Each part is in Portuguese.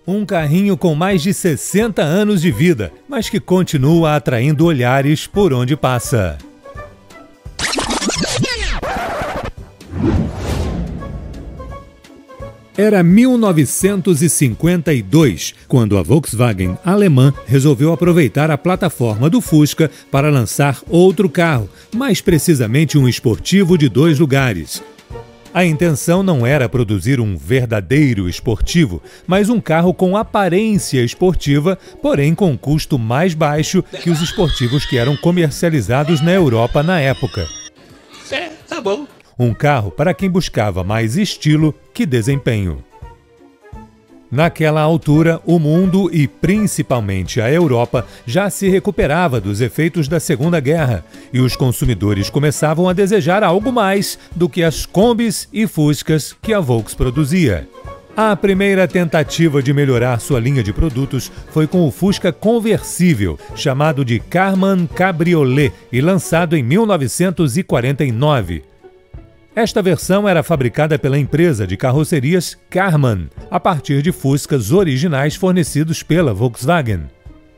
Um carrinho com mais de 60 anos de vida, mas que continua atraindo olhares por onde passa. Era 1952, quando a Volkswagen alemã resolveu aproveitar a plataforma do Fusca para lançar outro carro, mais precisamente um esportivo de 2 lugares. A intenção não era produzir um verdadeiro esportivo, mas um carro com aparência esportiva, porém com custo mais baixo que os esportivos que eram comercializados na Europa na época. Tá bom. Um carro para quem buscava mais estilo que desempenho. Naquela altura, o mundo e principalmente a Europa já se recuperava dos efeitos da Segunda Guerra e os consumidores começavam a desejar algo mais do que as Kombis e Fuscas que a Volks produzia. A primeira tentativa de melhorar sua linha de produtos foi com o Fusca conversível, chamado de Karmann Cabriolet e lançado em 1949. Esta versão era fabricada pela empresa de carrocerias Karmann, a partir de Fuscas originais fornecidos pela Volkswagen.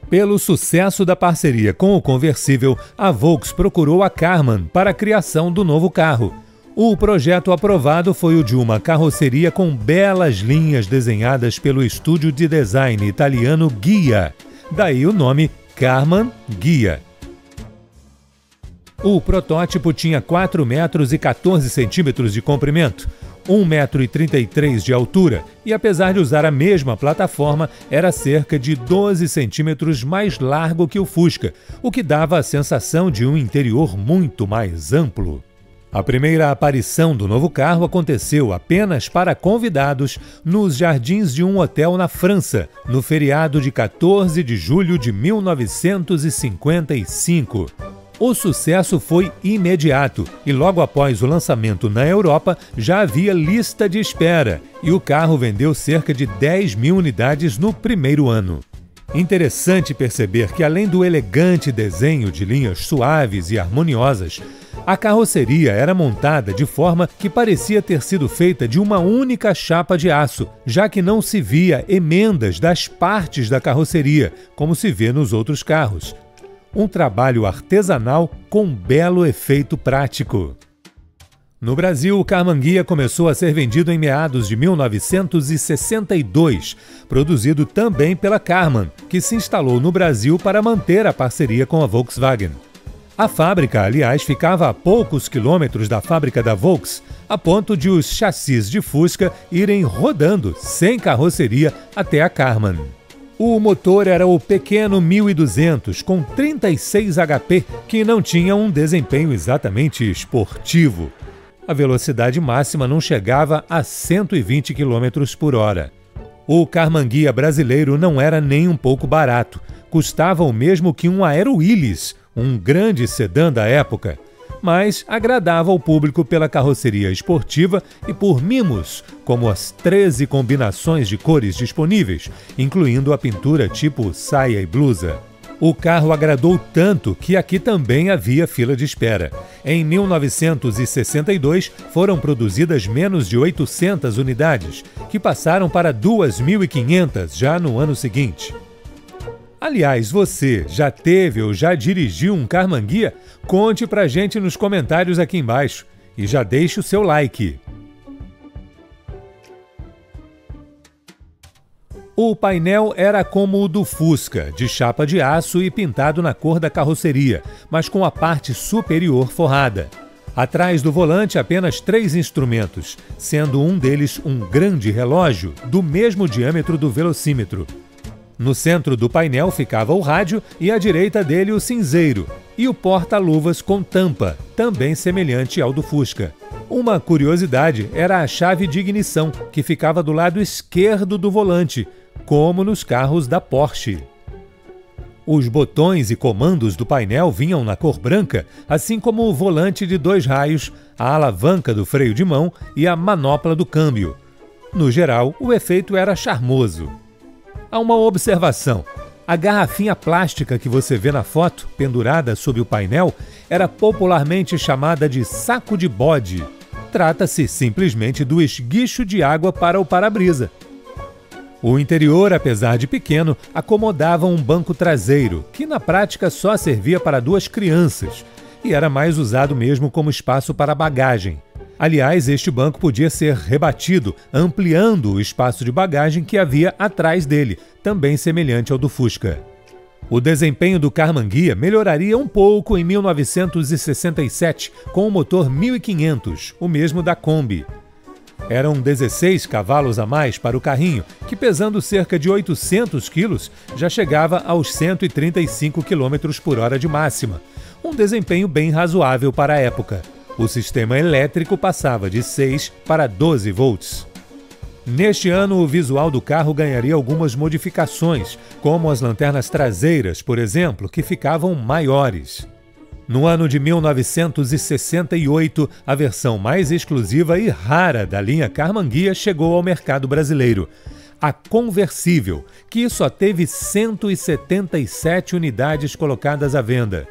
Pelo sucesso da parceria com o conversível, a Volks procurou a Karmann para a criação do novo carro. O projeto aprovado foi o de uma carroceria com belas linhas desenhadas pelo estúdio de design italiano Ghia, daí o nome Karmann Ghia. O protótipo tinha 4 metros e 14 centímetros de comprimento, 1,33 m de altura e, apesar de usar a mesma plataforma, era cerca de 12 centímetros mais largo que o Fusca, o que dava a sensação de um interior muito mais amplo. A primeira aparição do novo carro aconteceu apenas para convidados nos jardins de um hotel na França, no feriado de 14 de julho de 1955. O sucesso foi imediato e logo após o lançamento na Europa já havia lista de espera e o carro vendeu cerca de 10 mil unidades no primeiro ano. Interessante perceber que, além do elegante desenho de linhas suaves e harmoniosas, a carroceria era montada de forma que parecia ter sido feita de uma única chapa de aço, já que não se via emendas das partes da carroceria, como se vê nos outros carros. Um trabalho artesanal com belo efeito prático. No Brasil, o Karmann Ghia começou a ser vendido em meados de 1962, produzido também pela Karmann, que se instalou no Brasil para manter a parceria com a Volkswagen. A fábrica, aliás, ficava a poucos quilômetros da fábrica da Volks, a ponto de os chassis de Fusca irem rodando sem carroceria até a Karmann. O motor era o pequeno 1200 com 36 HP, que não tinha um desempenho exatamente esportivo. A velocidade máxima não chegava a 120 km por hora. O Karmann Ghia brasileiro não era nem um pouco barato, custava o mesmo que um Aero Willys, um grande sedã da época, mas agradava ao público pela carroceria esportiva e por mimos, como as 13 combinações de cores disponíveis, incluindo a pintura tipo saia e blusa. O carro agradou tanto que aqui também havia fila de espera. Em 1962, foram produzidas menos de 800 unidades, que passaram para 2.500 já no ano seguinte. Aliás, você já teve ou já dirigiu um Karmann Ghia? Conte pra gente nos comentários aqui embaixo e já deixe o seu like. O painel era como o do Fusca, de chapa de aço e pintado na cor da carroceria, mas com a parte superior forrada. Atrás do volante, apenas 3 instrumentos, sendo um deles um grande relógio do mesmo diâmetro do velocímetro. No centro do painel ficava o rádio e à direita dele o cinzeiro e o porta-luvas com tampa, também semelhante ao do Fusca. Uma curiosidade era a chave de ignição, que ficava do lado esquerdo do volante, como nos carros da Porsche. Os botões e comandos do painel vinham na cor branca, assim como o volante de 2 raios, a alavanca do freio de mão e a manopla do câmbio. No geral, o efeito era charmoso. Há uma observação. A garrafinha plástica que você vê na foto, pendurada sob o painel, era popularmente chamada de saco de bode. Trata-se simplesmente do esguicho de água para o para-brisa. O interior, apesar de pequeno, acomodava um banco traseiro, que na prática só servia para 2 crianças, e era mais usado mesmo como espaço para bagagem. Aliás, este banco podia ser rebatido, ampliando o espaço de bagagem que havia atrás dele, também semelhante ao do Fusca. O desempenho do Karmann Ghia melhoraria um pouco em 1967, com o motor 1500, o mesmo da Kombi. Eram 16 cavalos a mais para o carrinho, que pesando cerca de 800 quilos, já chegava aos 135 km por hora de máxima, um desempenho bem razoável para a época. O sistema elétrico passava de 6 para 12 volts. Neste ano, o visual do carro ganharia algumas modificações, como as lanternas traseiras, por exemplo, que ficavam maiores. No ano de 1968, a versão mais exclusiva e rara da linha Karmann Ghia chegou ao mercado brasileiro, a conversível, que só teve 177 unidades colocadas à venda.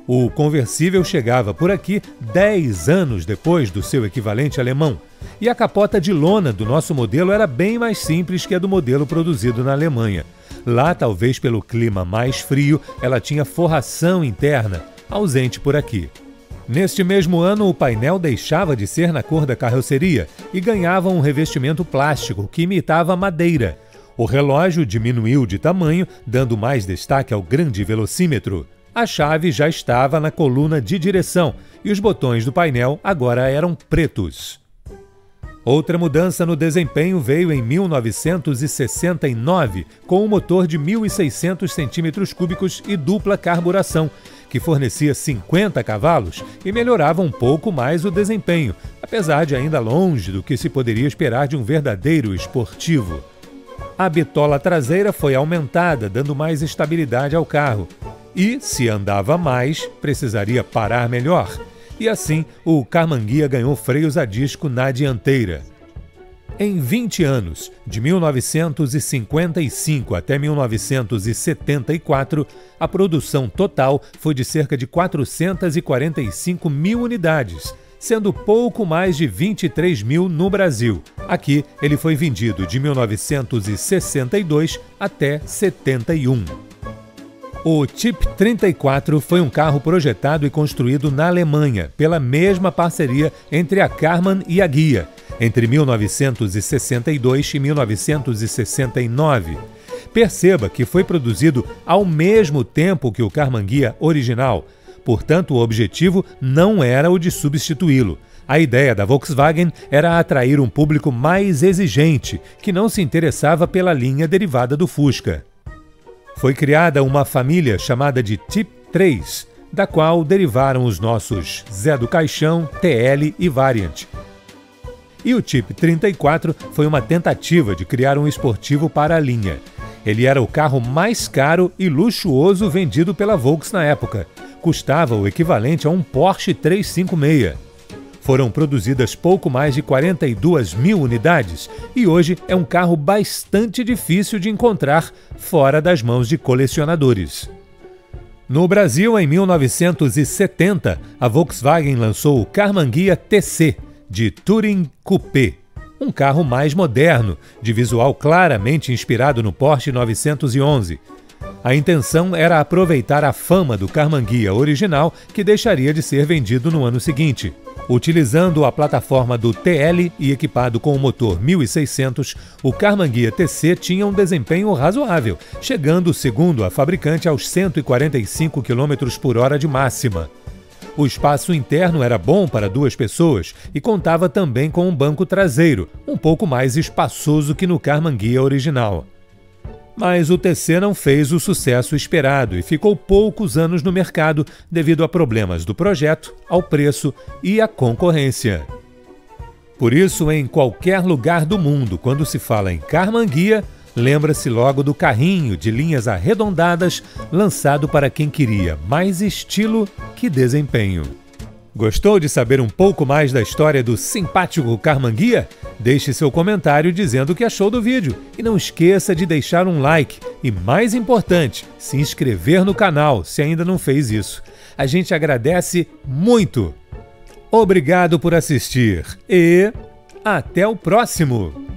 O conversível chegava por aqui 10 anos depois do seu equivalente alemão, e a capota de lona do nosso modelo era bem mais simples que a do modelo produzido na Alemanha. Lá, talvez pelo clima mais frio, ela tinha forração interna, ausente por aqui. Neste mesmo ano, o painel deixava de ser na cor da carroceria e ganhava um revestimento plástico que imitava madeira. O relógio diminuiu de tamanho, dando mais destaque ao grande velocímetro. A chave já estava na coluna de direção e os botões do painel agora eram pretos. Outra mudança no desempenho veio em 1969, com um motor de 1.600 cm3 e dupla carburação, que fornecia 50 cavalos e melhorava um pouco mais o desempenho, apesar de ainda longe do que se poderia esperar de um verdadeiro esportivo. A bitola traseira foi aumentada, dando mais estabilidade ao carro. E, se andava mais, precisaria parar melhor. E assim, o Karmann Ghia ganhou freios a disco na dianteira. Em 20 anos, de 1955 até 1974, a produção total foi de cerca de 445 mil unidades, sendo pouco mais de 23 mil no Brasil. Aqui, ele foi vendido de 1962 até 71. O Typ 34 foi um carro projetado e construído na Alemanha, pela mesma parceria entre a Karmann e a Ghia, entre 1962 e 1969. Perceba que foi produzido ao mesmo tempo que o Karmann Ghia original, portanto o objetivo não era o de substituí-lo. A ideia da Volkswagen era atrair um público mais exigente, que não se interessava pela linha derivada do Fusca. Foi criada uma família chamada de Typ 3, da qual derivaram os nossos Zé do Caixão, TL e Variant. E o Typ 34 foi uma tentativa de criar um esportivo para a linha. Ele era o carro mais caro e luxuoso vendido pela Volks na época. Custava o equivalente a um Porsche 356. Foram produzidas pouco mais de 42 mil unidades e hoje é um carro bastante difícil de encontrar fora das mãos de colecionadores. No Brasil, em 1970, a Volkswagen lançou o Karmann Ghia TC, de Touring Coupé, um carro mais moderno, de visual claramente inspirado no Porsche 911. A intenção era aproveitar a fama do Karmann Ghia original, que deixaria de ser vendido no ano seguinte. Utilizando a plataforma do TL e equipado com o motor 1600, o Karmann Ghia TC tinha um desempenho razoável, chegando, segundo a fabricante, aos 145 km por hora de máxima. O espaço interno era bom para 2 pessoas e contava também com um banco traseiro, um pouco mais espaçoso que no Karmann Ghia original. Mas o TC não fez o sucesso esperado e ficou poucos anos no mercado devido a problemas do projeto, ao preço e à concorrência. Por isso, em qualquer lugar do mundo, quando se fala em Karmann Ghia, lembra-se logo do carrinho de linhas arredondadas lançado para quem queria mais estilo que desempenho. Gostou de saber um pouco mais da história do simpático Karmann Ghia? Deixe seu comentário dizendo o que achou do vídeo e não esqueça de deixar um like e, mais importante, se inscrever no canal se ainda não fez isso. A gente agradece muito! Obrigado por assistir e até o próximo!